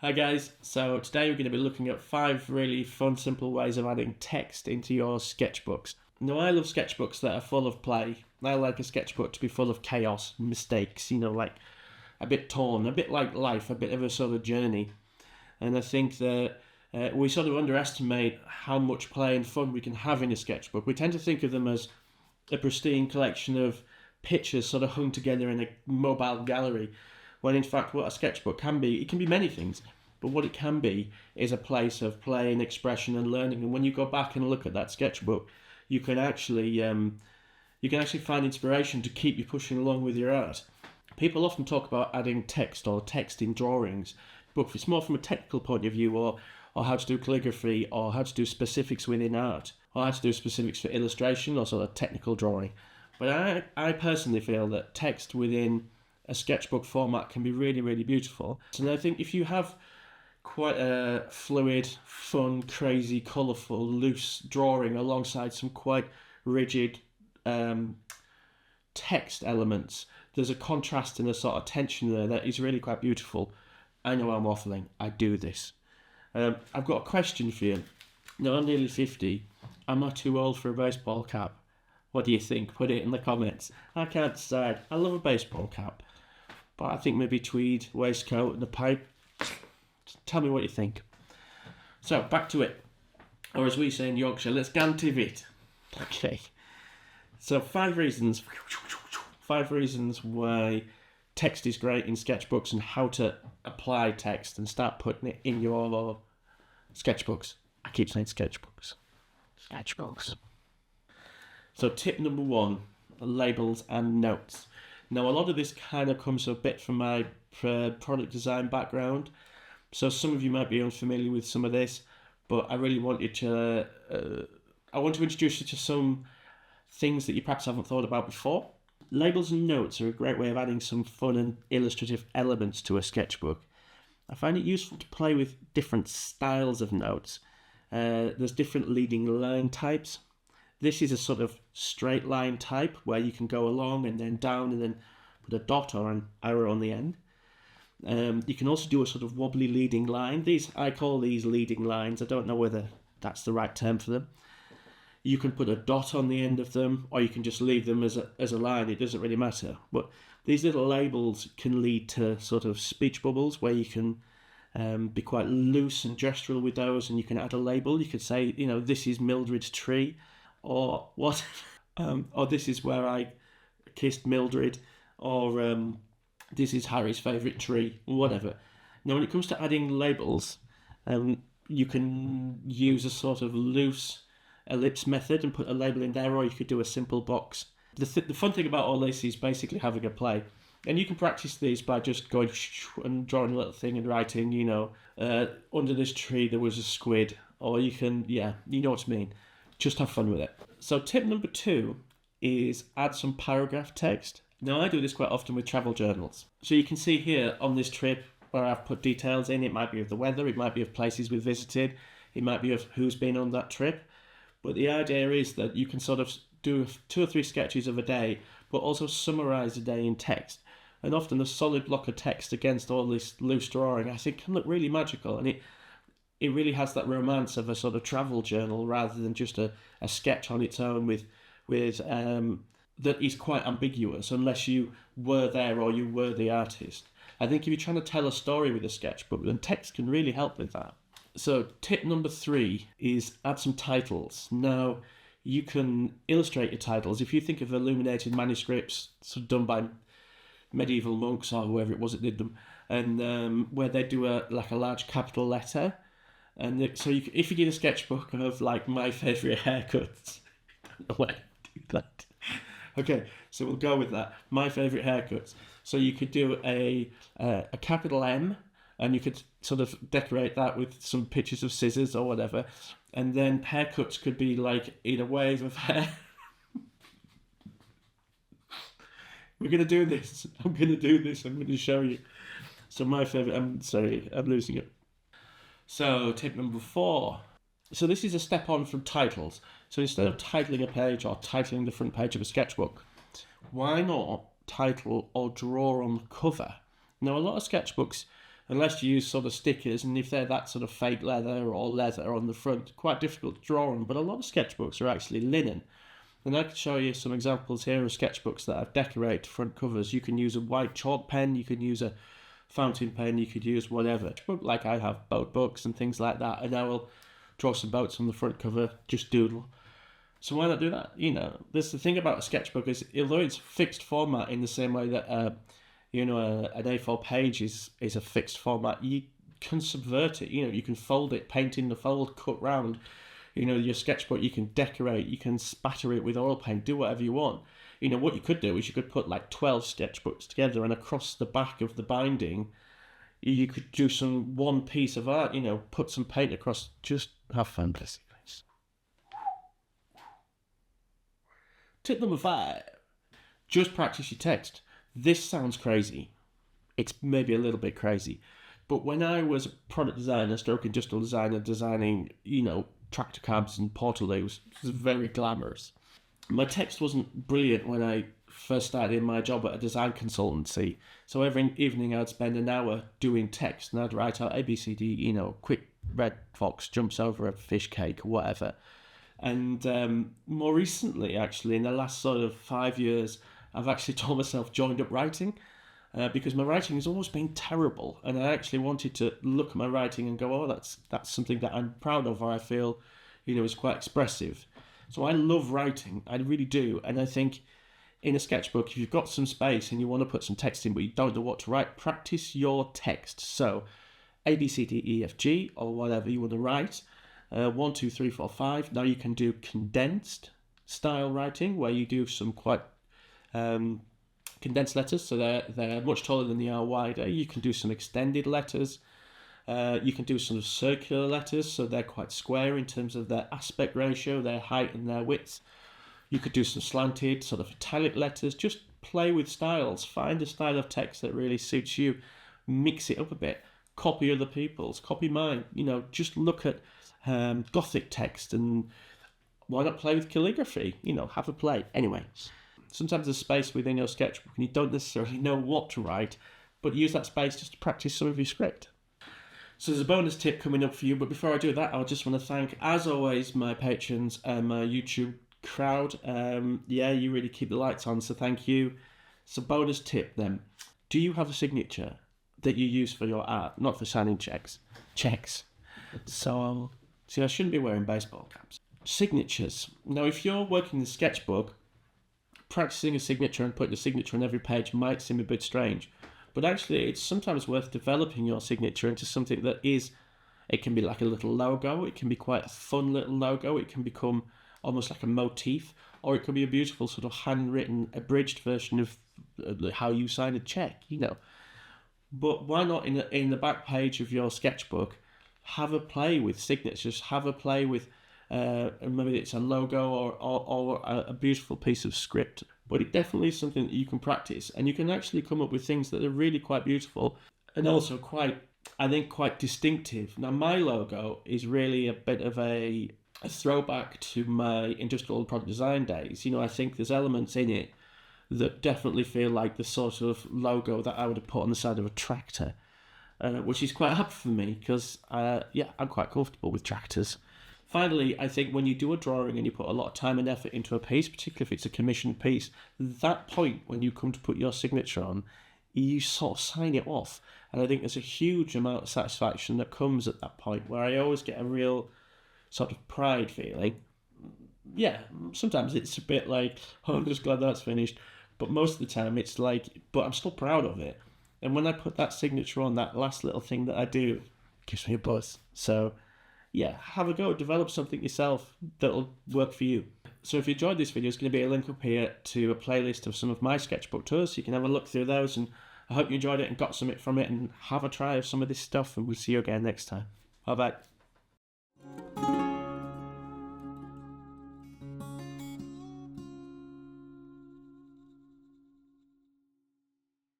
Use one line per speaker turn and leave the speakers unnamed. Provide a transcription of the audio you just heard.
Hi guys, so today we're going to be looking at 5 really fun, simple ways of adding text into your sketchbooks. Now I love sketchbooks that are full of play. I like a sketchbook to be full of chaos, mistakes, like a bit torn, a bit like life, a bit of a sort of journey. And I think that we sort of underestimate how much play and fun we can have in a sketchbook. We tend to think of them as a pristine collection of pictures sort of hung together in a mobile gallery, when in fact what a sketchbook can be, it can be many things, but what it can be is a place of play and expression and learning. And when you go back and look at that sketchbook, you can actually find inspiration to keep you pushing along with your art. People often talk about adding text or text in drawings, but it's more from a technical point of view, or how to do calligraphy, or how to do specifics within art, or how to do specifics for illustration or sort of technical drawing. But I personally feel that text within a sketchbook format can be really, really beautiful. And I think if you have quite a fluid, fun, crazy, colourful, loose drawing alongside some quite rigid text elements, there's a contrast and a sort of tension there that is really quite beautiful. I know I'm waffling, I do this. I've got a question for you. Now, I'm nearly 50. Am I too old for a baseball cap? What do you think? Put it in the comments. I can't decide. I love a baseball cap, but I think maybe tweed, waistcoat and a pipe. Tell me what you think. So, back to it. Or as we say in Yorkshire, let's gan to it. Okay. So, 5 reasons why text is great in sketchbooks and how to apply text and start putting it in your sketchbooks. I keep saying sketchbooks. Sketchbooks. So tip number 1, labels and notes. Now a lot of this kind of comes a bit from my product design background. So some of you might be unfamiliar with some of this, but I really want you to, I want to introduce you to some things that you perhaps haven't thought about before. Labels and notes are a great way of adding some fun and illustrative elements to a sketchbook. I find it useful to play with different styles of notes. There's different leading line types. This is a sort of straight line type where you can go along and then down and then put a dot or an arrow on the end. You can also do a sort of wobbly leading line. I call these leading lines. I don't know whether that's the right term for them. You can put a dot on the end of them, or you can just leave them as a line. It doesn't really matter. But these little labels can lead to sort of speech bubbles where you can be quite loose and gestural with those, and you can add a label. You could say, this is Mildred's tree, or what, or this is where I kissed Mildred, or this is Harry's favourite tree, whatever. Now, when it comes to adding labels, you can use a sort of loose ellipse method and put a label in there, or you could do a simple box. The fun thing about all this is basically having a play, and you can practice these by just going and drawing a little thing and writing, under this tree there was a squid, or you can, you know what I mean. Just have fun with it. So tip number 2 is add some paragraph text. Now I do this quite often with travel journals. So you can see here on this trip where I've put details in. It might be of the weather, it might be of places we've visited, it might be of who's been on that trip. But the idea is that you can sort of do 2 or 3 sketches of a day, but also summarise the day in text. And often a solid block of text against all this loose drawing, I think, can look really magical. And it really has that romance of a sort of travel journal rather than just a sketch on its own with that is quite ambiguous unless you were there or you were the artist. I think if you're trying to tell a story with a sketchbook, then text can really help with that. So tip number 3 is add some titles. Now, you can illustrate your titles. If you think of illuminated manuscripts sort of done by medieval monks or whoever it was that did them, and where they do a large capital letter, and so if you did a sketchbook of like my favourite haircuts, I don't know why I do that. Okay, so we'll go with that. My favourite haircuts. So you could do a capital M, and you could sort of decorate that with some pictures of scissors or whatever. And then haircuts could be like in a wave of hair. We're going to do this. I'm going to show you. So my favourite, I'm losing it. So tip number 4. So this is a step on from titles. So instead of titling a page or titling the front page of a sketchbook, why not title or draw on the cover? Now, a lot of sketchbooks unless you use sort of stickers, and if they're that sort of fake leather or leather on the front, quite difficult to draw on. But a lot of sketchbooks are actually linen. And I can show you some examples here of sketchbooks that I've decorated front covers. You can use a white chalk pen, you can use a fountain pen, you could use whatever. Like I have boat books and things like that, and I will draw some boats on the front cover, just doodle. So why not do that? You know, this the thing about a sketchbook is, although it's fixed format in the same way that an A4 page is a fixed format, you can subvert it. You know, you can fold it, paint in the fold, cut round. You know, your sketchbook, you can decorate, you can spatter it with oil paint, do whatever you want. You know, what you could do is you could put like 12 sketchbooks together, and across the back of the binding, you could do some one piece of art, you know, put some paint across, just have fun, bless you guys. Tip number 5, just practice your text. This sounds crazy. It's maybe a little bit crazy. But when I was a product designer, stroke industrial designer, designing, you know, tractor cabs and portaloos, it was very glamorous. My text wasn't brilliant when I first started in my job at a design consultancy. So every evening I'd spend an hour doing text, and I'd write out ABCD, you know, quick red fox jumps over a fish cake or whatever. And more recently, actually, in the last sort of 5 years, I've actually told myself joined up writing. Because my writing has always been terrible, and I actually wanted to look at my writing and go, oh, that's something that I'm proud of, or I feel, you know, is quite expressive. So I love writing, I really do, and I think in a sketchbook, if you've got some space and you want to put some text in but you don't know what to write, practice your text. So A, B, C, D, E, F, G, or whatever you want to write, 1, 2, 3, 4, 5. Now you can do condensed style writing, where you do some quite condensed letters, so they're much taller than they are wider. You can do some extended letters. You can do some circular letters, so they're quite square in terms of their aspect ratio, their height and their width. You could do some slanted, sort of italic letters. Just play with styles. Find a style of text that really suits you. Mix it up a bit. Copy other people's. Copy mine. You know, just look at Gothic text, and why not play with calligraphy? You know, have a play. Anyway. Sometimes there's space within your sketchbook and you don't necessarily know what to write, but use that space just to practice some of your script. So there's a bonus tip coming up for you, but before I do that, I just want to thank, as always, my patrons and my YouTube crowd. You really keep the lights on, so thank you. So bonus tip then. Do you have a signature that you use for your art? Not for signing checks. So, see, I shouldn't be wearing baseball caps. Signatures. Now, if you're working in the sketchbook, practicing a signature and putting a signature on every page might seem a bit strange, but actually it's sometimes worth developing your signature into something that is, it can be like a little logo, it can be quite a fun little logo, it can become almost like a motif, or it could be a beautiful sort of handwritten, abridged version of how you sign a check, you know. But why not in the back page of your sketchbook, have a play with signatures, have a play with maybe it's a logo or a beautiful piece of script, but it definitely is something that you can practice, and you can actually come up with things that are really quite beautiful and also quite distinctive. Now, my logo is really a bit of a throwback to my industrial product design days. You know, I think there's elements in it that definitely feel like the sort of logo that I would have put on the side of a tractor, which is quite happy for me because, I'm quite comfortable with tractors. Finally, I think when you do a drawing and you put a lot of time and effort into a piece, particularly if it's a commissioned piece, that point when you come to put your signature on, you sort of sign it off. And I think there's a huge amount of satisfaction that comes at that point, where I always get a real sort of pride feeling. Yeah, sometimes it's a bit like, oh, I'm just glad that's finished. But most of the time it's like, but I'm still proud of it. And when I put that signature on, that last little thing that I do, it gives me a buzz. So yeah, have a go, develop something yourself that'll work for you. So if you enjoyed this video, there's going to be a link up here to a playlist of some of my sketchbook tours, so you can have a look through those, and I hope you enjoyed it and got something from it, and have a try of some of this stuff, and we'll see you again next time. Bye bye.